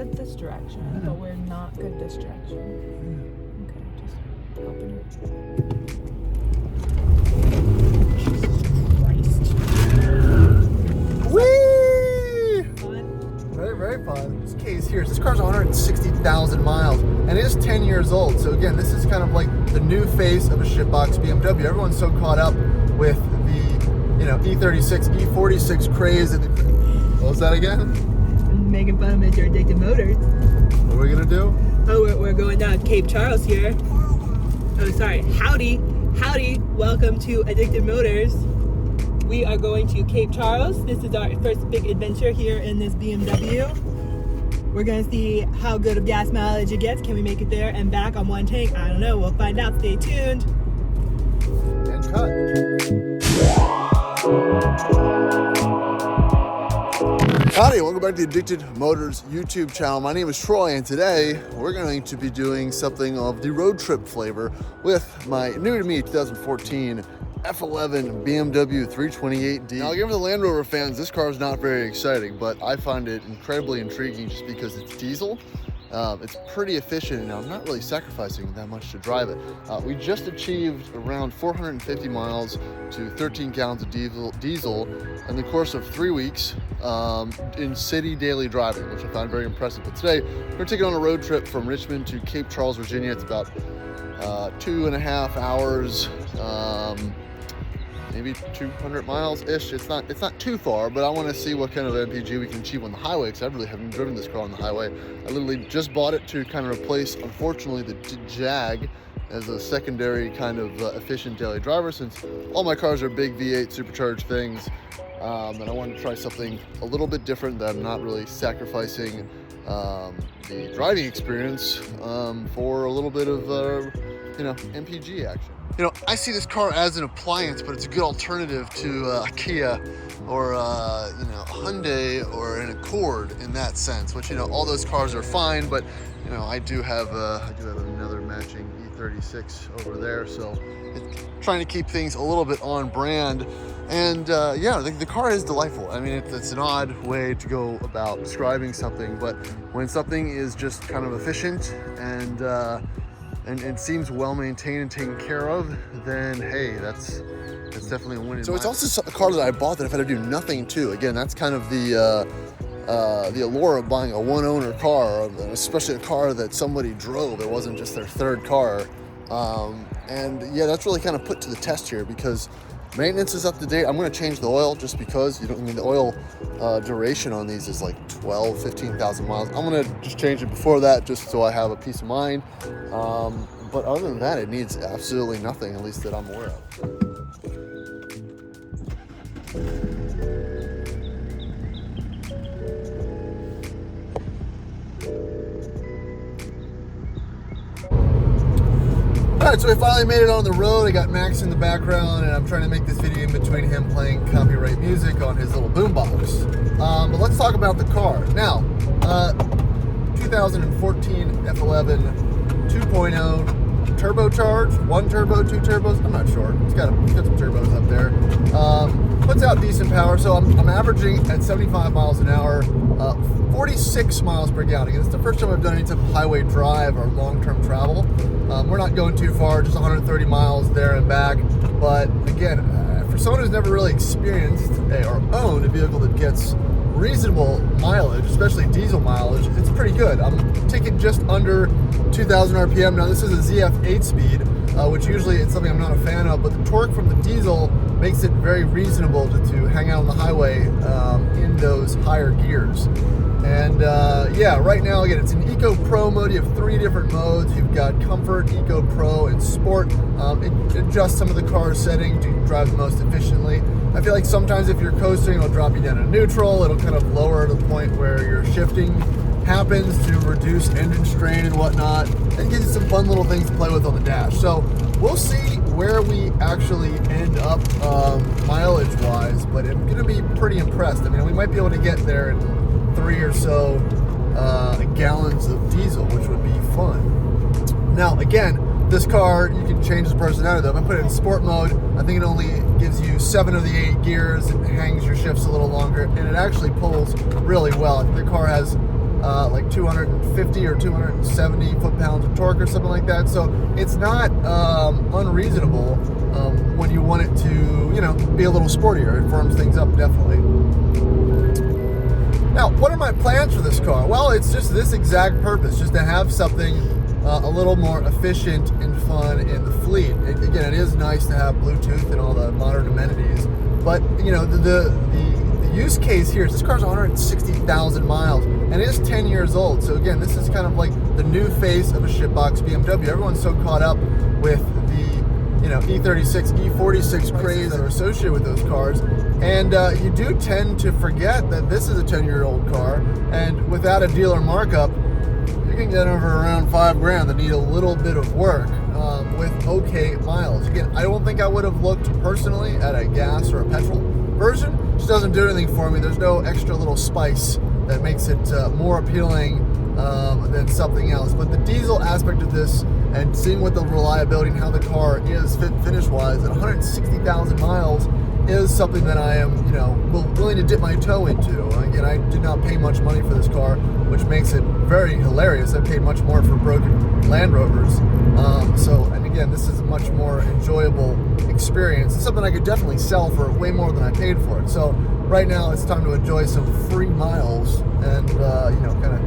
good this direction, but we're not good this direction. Okay, just open it. Jesus Christ. Whee! Fun? Very, very fun. This case here, this car's 160,000 miles, and it is 10 years old. So again, this is kind of like the new face of a shitbox BMW. Everyone's so caught up with the, E36, E46 craze. What was that again? I'm making fun of Mr. Addicted Motors. What are we gonna do? Oh, we're going down Cape Charles here. Oh, sorry. Howdy. Welcome to Addicted Motors. We are going to Cape Charles. This is our first big adventure here in this BMW. We're gonna see how good of gas mileage it gets. Can we make it there and back on one tank? I don't know. We'll find out. Stay tuned. And cut. Howdy, welcome back to the Addicted Motors YouTube channel. My name is Troy, and today we're going to be doing something of the road trip flavor with my new to me 2014 F11 BMW 328D. Now, again, for the Land Rover fans, this car is not very exciting, but I find it incredibly intriguing just because it's diesel. It's pretty efficient, and I'm not really sacrificing that much to drive it. We just achieved around 450 miles to 13 gallons of diesel in the course of 3 weeks in city daily driving, which I found very impressive. But today, we're taking on a road trip from Richmond to Cape Charles, Virginia. It's about 2.5 hours, maybe 200 miles-ish. It's not too far, but I want to see what kind of MPG we can achieve on the highway, because I really haven't driven this car on the highway. I literally just bought it to kind of replace, unfortunately, the Jag as a secondary kind of efficient daily driver, since all my cars are big V8 supercharged things, and I wanted to try something a little bit different that I'm not really sacrificing the driving experience for a little bit of MPG action. I see this car as an appliance, but it's a good alternative to a Kia or a Hyundai or an Accord in that sense, which, all those cars are fine, but, I do have another matching E36 over there, so it's trying to keep things a little bit on brand. And the car is delightful. I mean, it's an odd way to go about describing something, but when something is just kind of efficient and seems well maintained and taken care of, then hey, that's definitely a win. So it's also a car that I bought that I've had to do nothing to. Again, that's kind of the allure of buying a one-owner car, especially a car that somebody drove. It wasn't just their third car, and yeah, that's really kind of put to the test here because maintenance is up to date. I'm going to change the oil just because the oil duration on these is like 15,000 miles. I'm going to just change it before that just so I have a peace of mind. But other than that, it needs absolutely nothing, at least that I'm aware of. Alright, so we finally made it on the road. I got Max in the background, and I'm trying to make this video in between him playing copyright music on his little boombox. But let's talk about the car. Now, 2014 F11 2.0 turbocharged, one turbo, two turbos, I'm not sure. It's got some turbos up there. Puts out decent power, so I'm averaging at 75 miles an hour, 46 miles per gallon. Again, it's the first time I've done any type of highway drive or long-term travel. We're not going too far, just 130 miles there and back. But again, for someone who's never really experienced or owned a vehicle that gets reasonable mileage, especially diesel mileage, it's pretty good. I'm taking just under 2,000 RPM. Now, this is a ZF 8-speed, which usually it's something I'm not a fan of, but the torque from the diesel makes it very reasonable to hang out on the highway in those higher gears. And right now, again, it's an Eco Pro mode. You have 3 different modes. You've got Comfort, Eco Pro, and Sport. It adjusts some of the car's settings to drive the most efficiently. I feel like sometimes if you're coasting, it'll drop you down to neutral. It'll kind of lower to the point where your shifting happens to reduce engine strain and whatnot. And gives you some fun little things to play with on the dash. So we'll see where we actually end up mileage-wise, but I'm going to be pretty impressed. I mean, we might be able to get there in 3 or so gallons of diesel, which would be fun. Now, again, this car, you can change the personality though. If I put it in sport mode, I think it only gives you 7 of the 8 gears. It hangs your shifts a little longer, and it actually pulls really well. I think the car has like 250 or 270 foot-pounds of torque or something like that. So it's not unreasonable when you want it to, you know, be a little sportier. It firms things up, definitely. Now, what are my plans for this car? Well, it's just this exact purpose, just to have something a little more efficient and fun in the fleet. Again, it is nice to have Bluetooth and all the modern amenities, but you know, the use case here is this car's 160,000 miles and it is 10 years old. So again, this is kind of like the new face of a shitbox BMW. Everyone's so caught up with the, you know, E36, E46 craze that are associated with those cars. And you do tend to forget that this is a 10-year-old car, and without a dealer markup, you can get over around $5,000 that need a little bit of work with okay miles. Again, I don't think I would have looked personally at a gas or a petrol version. It just doesn't do anything for me. There's no extra little spice that makes it more appealing than something else. But the diesel aspect of this, and seeing what the reliability and how the car is finish-wise at 160,000 miles, is something that I am, you know, willing to dip my toe into. Again, I did not pay much money for this car, which makes it very hilarious. I paid much more for broken Land Rovers. And again, this is a much more enjoyable experience. It's something I could definitely sell for way more than I paid for it. So right now, it's time to enjoy some free miles and, you know, kind of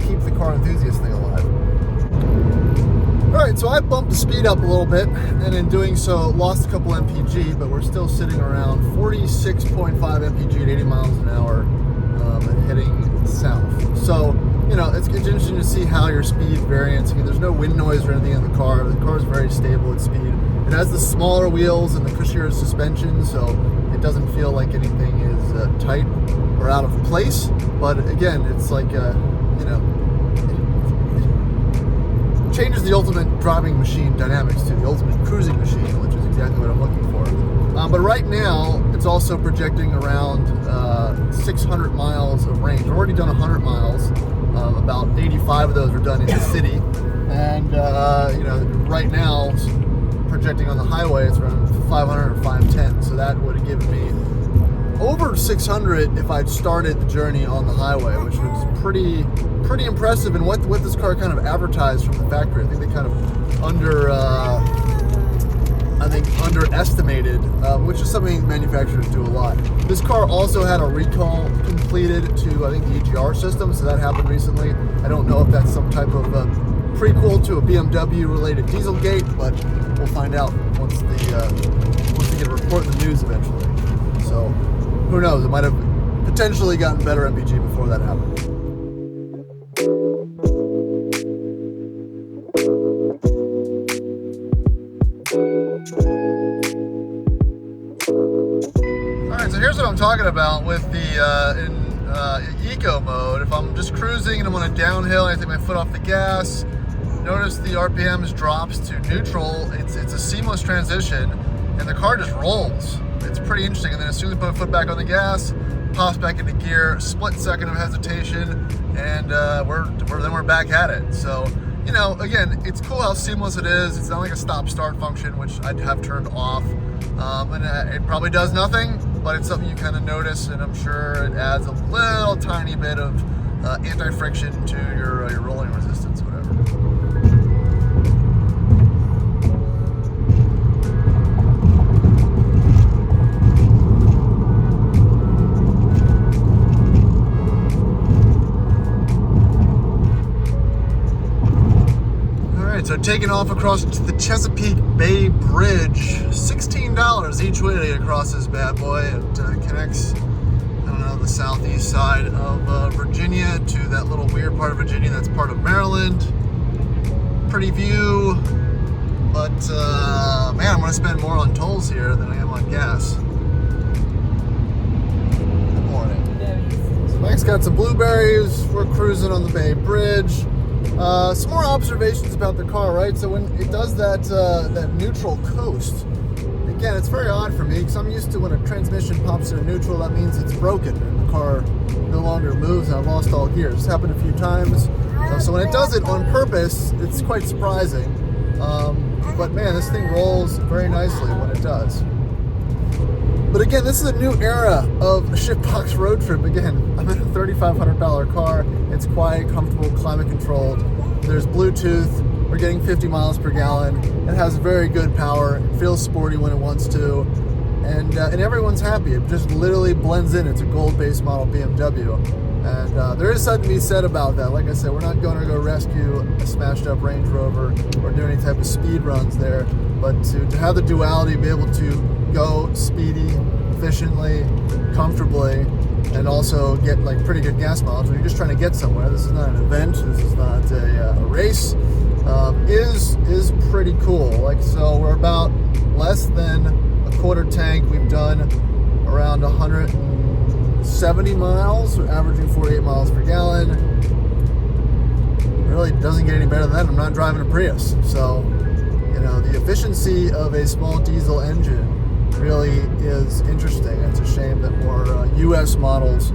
keep the car enthusiast thing alive. All right, so I bumped the speed up a little bit, and in doing so, lost a couple mpg, but we're still sitting around 46.5 mpg at 80 miles an hour and heading south. So, you know, it's interesting to see how your speed variance. I mean, there's no wind noise or anything in the car. The car is very stable at speed. It has the smaller wheels and the cushier suspension, so it doesn't feel like anything is tight or out of place. But again, it's like, you know, changes the ultimate driving machine dynamics to the ultimate cruising machine, which is exactly what I'm looking for. But right now, it's also projecting around 600 miles of range. I've already done 100 miles. About 85 of those are done in the city. And, you know, right now, projecting on the highway, it's around 500 or 510. So that would have given me over 600 if I'd started the journey on the highway, which was pretty impressive, and what this car kind of advertised from the factory. I think they kind of underestimated, which is something manufacturers do a lot. This car also had a recall completed to, I think, the EGR system, so that happened recently. I don't know if that's some type of prequel to a BMW related Dieselgate, but we'll find out once they get a report in the news eventually. So who knows, it might have potentially gotten better MPG before that happened. Alright, so here's what I'm talking about with the in eco mode. If I'm just cruising and I'm on a downhill and I take my foot off the gas, notice the RPMs drops to neutral. It's a seamless transition and the car just rolls. It's pretty interesting. And then as soon as I put my foot back on the gas, pops back into gear, split second of hesitation, and we're back at it. So, you know, again, it's cool how seamless it is. It's not like a stop-start function, which I'd have turned off. And it probably does nothing, but it's something you kind of notice, and I'm sure it adds a little tiny bit of anti-friction to your rolling resistance, whatever. So taking off across the Chesapeake Bay Bridge, $16 each way across this bad boy. It connects, I don't know, the southeast side of Virginia to that little weird part of Virginia that's part of Maryland. Pretty view, but man, I'm gonna spend more on tolls here than I am on gas. Good morning. So Mike's got some blueberries. We're cruising on the Bay Bridge. Some more observations about the car, right? So when it does that neutral coast, again, it's very odd for me because I'm used to when a transmission pops into neutral, that means it's broken and the car no longer moves and I've lost all gears. It's happened a few times. So when it does it on purpose, it's quite surprising. But man, this thing rolls very nicely when it does. But again, this is a new era of a shitbox road trip. Again, I'm in a $3,500 car. It's quiet, comfortable, climate controlled. There's Bluetooth. We're getting 50 miles per gallon. It has very good power. It feels sporty when it wants to. And everyone's happy. It just literally blends in. It's a gold-based model BMW. And there is something to be said about that. Like I said, we're not going to go rescue a smashed up Range Rover or do any type of speed runs there. But to have the duality, be able to go speedy, efficiently, comfortably, and also get like pretty good gas mileage when you're just trying to get somewhere. This is not an event. This is not a race. Is pretty cool. Like, so we're about less than a quarter tank. We've done around 170 miles, averaging 48 miles per gallon. Really doesn't get any better than that. I'm not driving a Prius, so you know the efficiency of a small diesel engine really is interesting. It's a shame that more U.S. models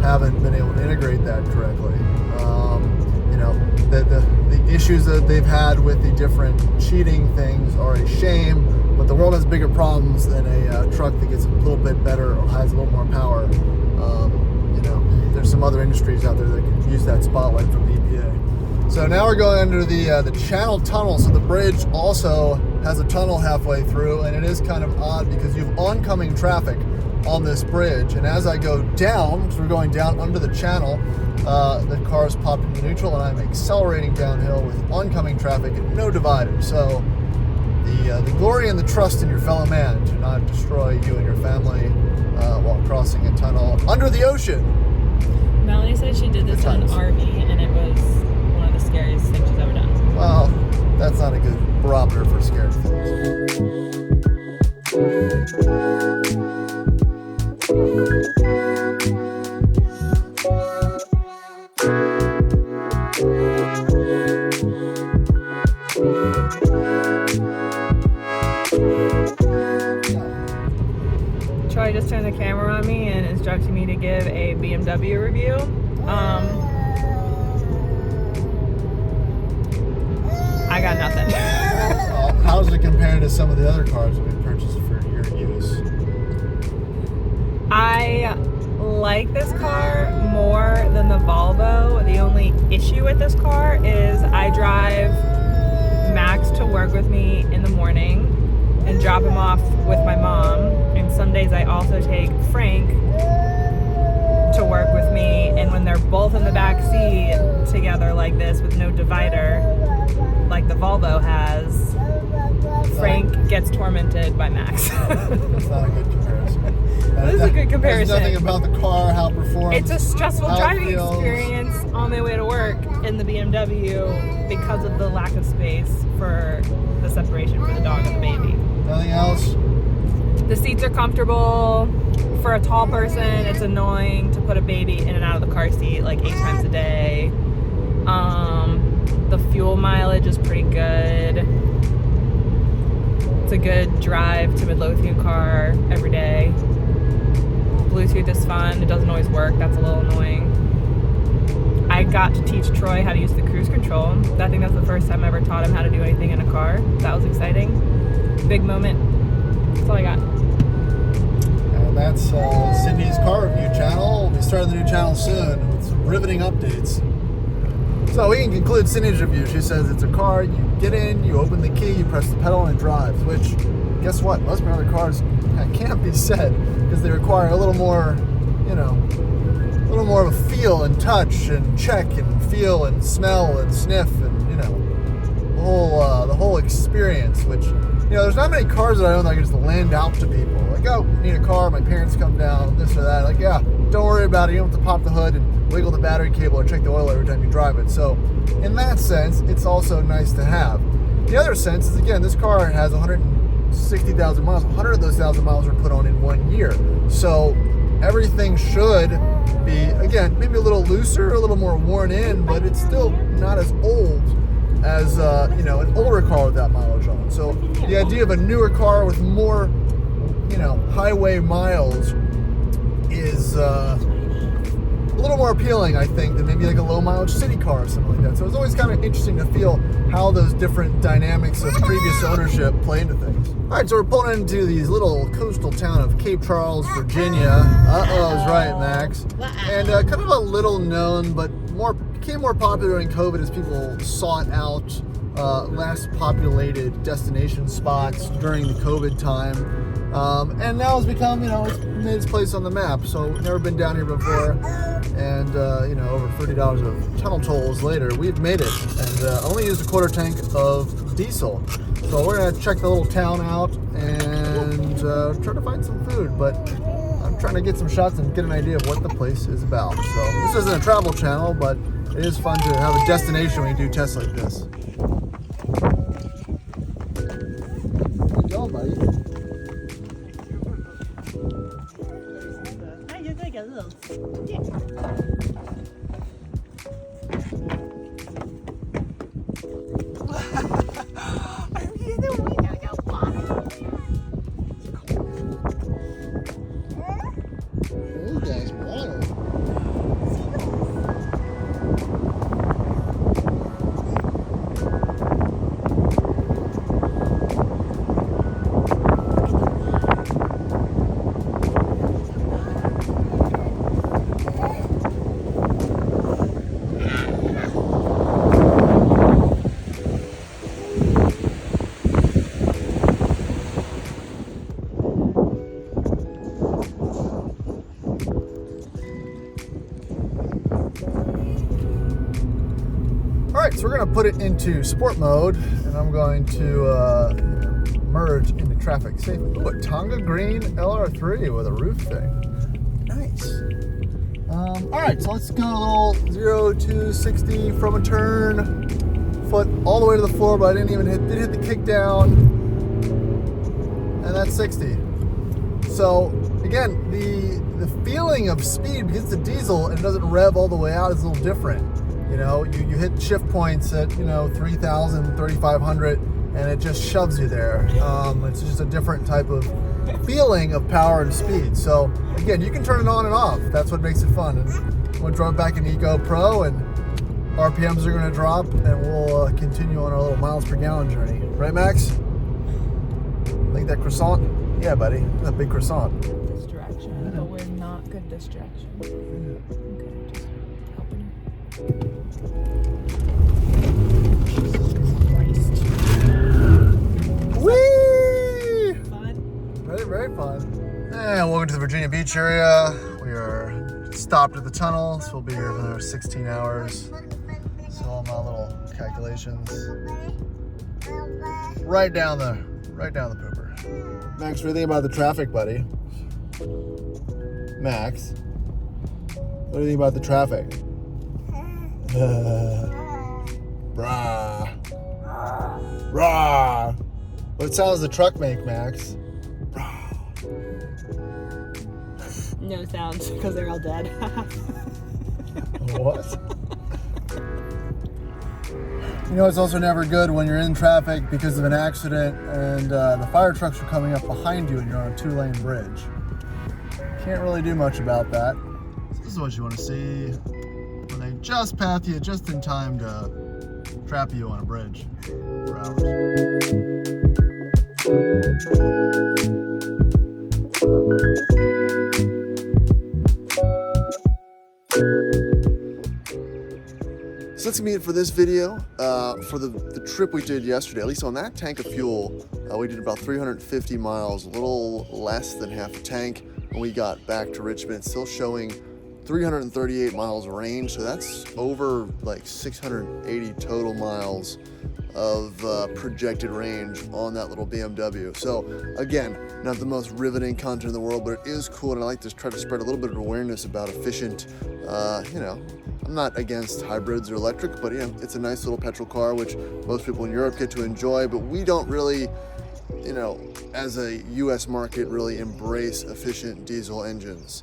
haven't been able to integrate that correctly. You know, the issues that they've had with the different cheating things are a shame, but the world has bigger problems than a truck that gets a little bit better or has a little more power. You know, there's some other industries out there that can use that spotlight from the EPA. So now we're going under the Channel Tunnel. So the bridge also has a tunnel halfway through, and it is kind of odd because you have oncoming traffic on this bridge. And as I go down, because we're going down under the channel, the cars pop into neutral, and I'm accelerating downhill with oncoming traffic and no divider. So the glory and the trust in your fellow man to not destroy you and your family while crossing a tunnel under the ocean. Melanie said she did this in an RV, and it was one of the scariest things she's ever done. Well, that's not a good barometer for scary things. Troy just turned the camera on me and instructed me to give a BMW review. I got nothing. How does it compare to some of the other cars that we purchased for your use? I like this car more than the Volvo. The only issue with this car is I drive Max to work with me in the morning and drop him off with my mom. And some days I also take Frank to work with me. And when they're both in the back seat together like this with no divider, like the Volvo has, Frank gets tormented by Max. That's not a good comparison. This is a good comparison. There's nothing about the car, how it performs. It's a stressful driving feels. experience on my way to work in the BMW because of the lack of space for the separation for the dog and the baby. Nothing else? The seats are comfortable. For a tall person, it's annoying to put a baby in and out of the car seat like 8 times a day. The fuel mileage is pretty good. It's a good drive to Midlothian car every day. Bluetooth is fun. It doesn't always work. That's a little annoying. I got to teach Troy how to use the cruise control. I think that's the first time I ever taught him how to do anything in a car. That was exciting. Big moment. That's all I got. And that's Cindy's car review channel. We'll be starting the new channel soon with some riveting updates. So we can conclude Cindy's review. She says it's a car, you get in, you open the key, you press the pedal, and it drives. Which, guess what? Most of my other cars can't be said because they require a little more, you know, a little more of a feel and touch and check and feel and smell and sniff and, you know, the whole experience. Which, you know, there's not many cars that I own that I can just lend out to people. Like, oh, need a car, my parents come down, this or that. Like, yeah, don't worry about it. You don't have to pop the hood and wiggle the battery cable or check the oil every time you drive it. So in that sense, it's also nice to have. The other sense is, again, this car has 160,000 miles. 100 of those 1,000 miles were put on in 1 year. So everything should be, again, maybe a little looser, a little more worn in, but it's still not as old as, you know, an older car with that mileage on. So the idea of a newer car with more, you know, highway miles is little more appealing, I think, than maybe like a low mileage city car or something like that. So it's always kind of interesting to feel how those different dynamics of previous ownership play into things. All right, so we're pulling into the little coastal town of Cape Charles, Virginia. Uh-oh, is right, Max. And kind of a little known, but became more popular during COVID as people sought out less populated destination spots during the COVID time. And now it's become, it's made its place on the map. So never been down here before. And, over $30 of tunnel tolls later, we've made it. And only used a quarter tank of diesel. So we're going to check the little town out and try to find some food. But I'm trying to get some shots and get an idea of what the place is about. So this isn't a travel channel, but it is fun to have a destination when you do tests like this. Good job, buddy. You're like a little stick. Those guys water. So we're going to put it into sport mode, and I'm going to merge into traffic safely. Ooh, a Tonga Green LR3 with a roof thing. Nice. All right, so let's go a little 0 to 60 from a turn, foot all the way to the floor, but I did hit the kick down, and that's 60. So again, the feeling of speed, because it's a diesel and it doesn't rev all the way out, is a little different. You hit shift points at 3,000, 3,500, and it just shoves you there. It's just a different type of feeling of power and speed. So again, you can turn it on and off. That's what makes it fun. And we'll drop back in Eco Pro, and RPMs are going to drop, and we'll continue on our little miles per gallon journey. Right, Max? Like that croissant? Yeah, buddy. That big croissant. Distraction, but we're not good distraction. Okay, just helping. Whee! Fun. Very, very fun. And welcome to the Virginia Beach area. We are stopped at the tunnel, so we'll be here for another 16 hours. So all my little calculations. Right down the pooper. Max, what do you think about the traffic, buddy? Max, what do you think about the traffic? Brah. Brah. What sound does the truck make, Max? No sounds, because they're all dead. What? It's also never good when you're in traffic because of an accident and the fire trucks are coming up behind you and you're on a 2-lane bridge. Can't really do much about that. This is what you want to see when they just pass you just in time to trap you on a bridge for hours. So that's gonna be it for this video. For the trip we did yesterday, at least on that tank of fuel, we did about 350 miles, a little less than half a tank when we got back to Richmond. It's still showing 338 miles range, so that's over like 680 total miles of projected range on that little BMW. So again, not the most riveting content in the world, but it is cool, and I like to try to spread a little bit of awareness about efficient, I'm not against hybrids or electric, but it's a nice little petrol car, which most people in Europe get to enjoy, but we don't really, as a US market, really embrace efficient diesel engines.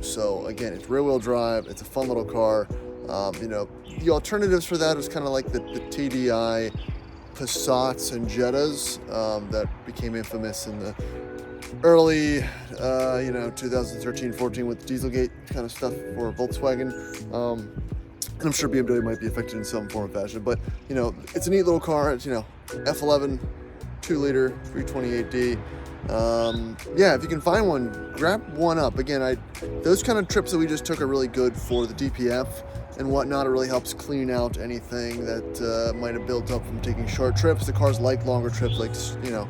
So again, it's rear wheel drive, it's a fun little car. The alternatives for that is kind of like the TDI Passats and Jettas that became infamous in the early, you know, 2013, 14 with Dieselgate kind of stuff for Volkswagen. And I'm sure BMW might be affected in some form or fashion, but you know, it's a neat little car. It's, you know, F11, 2-liter, 328D. Yeah, if you can find one, grab one up. Again, those kind of trips that we just took are really good for the DPF and whatnot. It really helps clean out anything that might have built up from taking short trips. The cars like longer trips, like, you know,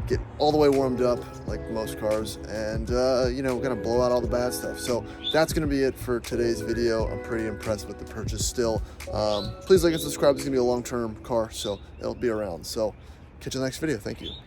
get all the way warmed up like most cars, and you know, gonna blow out all the bad stuff. So that's gonna be it for today's video. I'm pretty impressed with the purchase still. Please like and subscribe. It's gonna be a long-term car, so it'll be around. So catch you in the next video. Thank you.